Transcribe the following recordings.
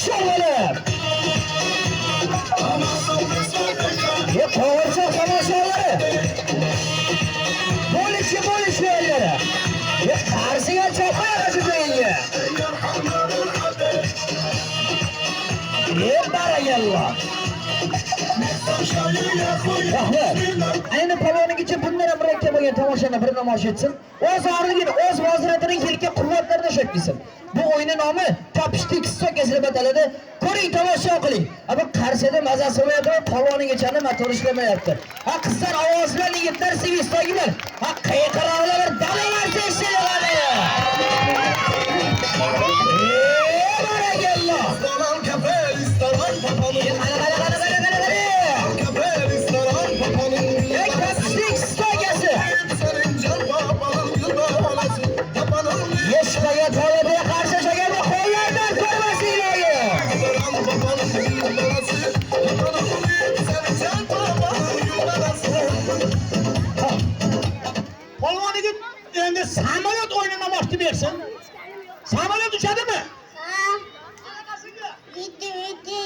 Şöyle. Kovarsa tamaşaları. Polisi yerlere. Karşıya çapaya kaçırmayın. Barayallah. Ayni palvoning için bunlara murakkab bo'lgan tomoshani bir namoyish etsin. O'z orligini, o'z vaziratining yelka quvvatlarini shakilsin. Bu o'yinning nomi Topishtik Stokes deb ataladi. Ko'ring, tomosha qiling. Bu Qarshida mazasi bo'ladi, palvoning ichini motor ishlamayapti. Ha qizlar ovoz bilan, yigitlar sevistogilar. Ha qayqaroqlar, dalalar seshilar. Barayallah. Salom kafel istaron papaning. Samolyot o'yinini boshlayib bersin. Samolyot uchadimi? Vitti.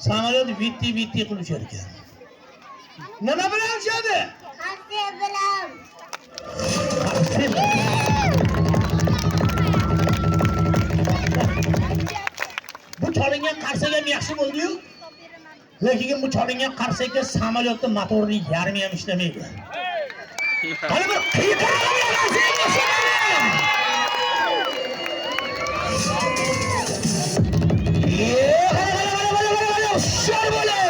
Samolyot vitti qilib uchar ekan. Nima bilan uchadi? Qarsi bilan. Bu cholingan qarsaga ham yaxshi bo'ldi-yu. Lekin bu cholingan qarsaga samolyotning motori yarmi ham ishlamaydi. Hali bir qiyiqarib yurasiz. Şor bola.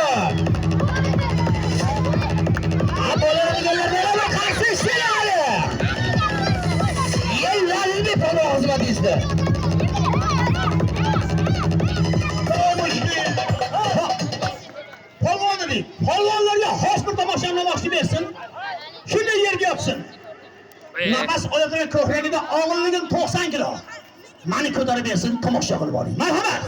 Abolar deganlar qarshi ishlaydi. Yellarni palvo xizmat izdi. Polvonlarga xos bir tomoshani boshlayib bersin. Shunday yerga yotsin. Nafas olayotgan ko'kragida og'irligim 90 kilo. Mani ko'tarib bersin, tomosha qilib oling. Marhamat.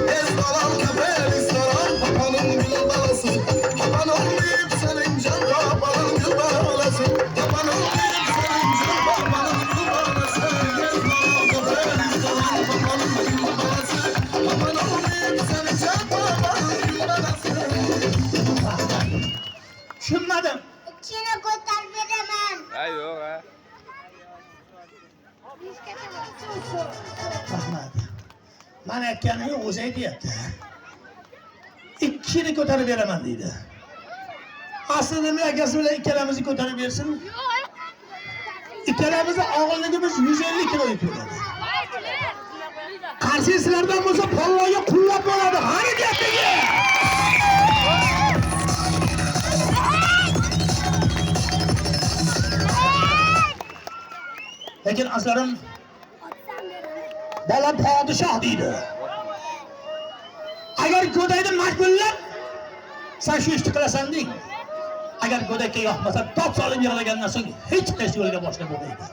Restoran kafe, restoran papanın gül balası. Papanın deyip senin can papanın gül balası. Papanın deyip senin can papanın gül balası. Restoran kafe, restoran papanın gül balası. Papanın deyip senin can papanın gül balası. Şunladım. İçine kotar veremem. Ay yok ha. Rahmat. Mana aytganimni o'zi aytyapti. Ikkini ko'tarib beraman deydi. Aslida nima akasi bilan ikkalamizni ko'tarib bersin? Ikkalamizni og'irligimiz 150 kilo bo'ladi. Qarshi sizlardan bo'lsa polvonga qullab bo'ladi. Harakatiga! Lekin aslarim bolam podshoh deydi. Agar go'dayni majburlab sen shu ishni qilasan deng. Agar go'dakka yoqmasa, top solib yig'lagandan so'ng hech qaysi yo'lga boshlab bo'lmaydi.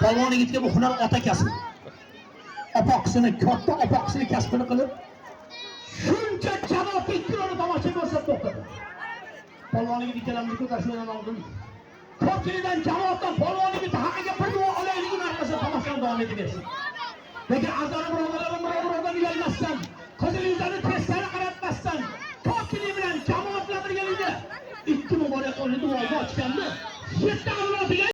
Polvon yigitga bu hunar ota kasb. Opoqsini, katta opoqsini kasbini qilib, shuncha jamoat ikkiloni tomosha ko'rsatib to'xtadi. Polvon yigit ikkalamizni ko'tarishdan oldin ko'pchilikdan jamoatdan polvon yigit haqiga bir duo olayligini arqasida tomoshani davom etaversin. Lekin azorim birodarlar uyalmasdan, qizil yuzlarni teskari qaratmasdan, ko'pchilik bilan jamoat bilan birgalikda ikki muborak qo'lni duoga ochganda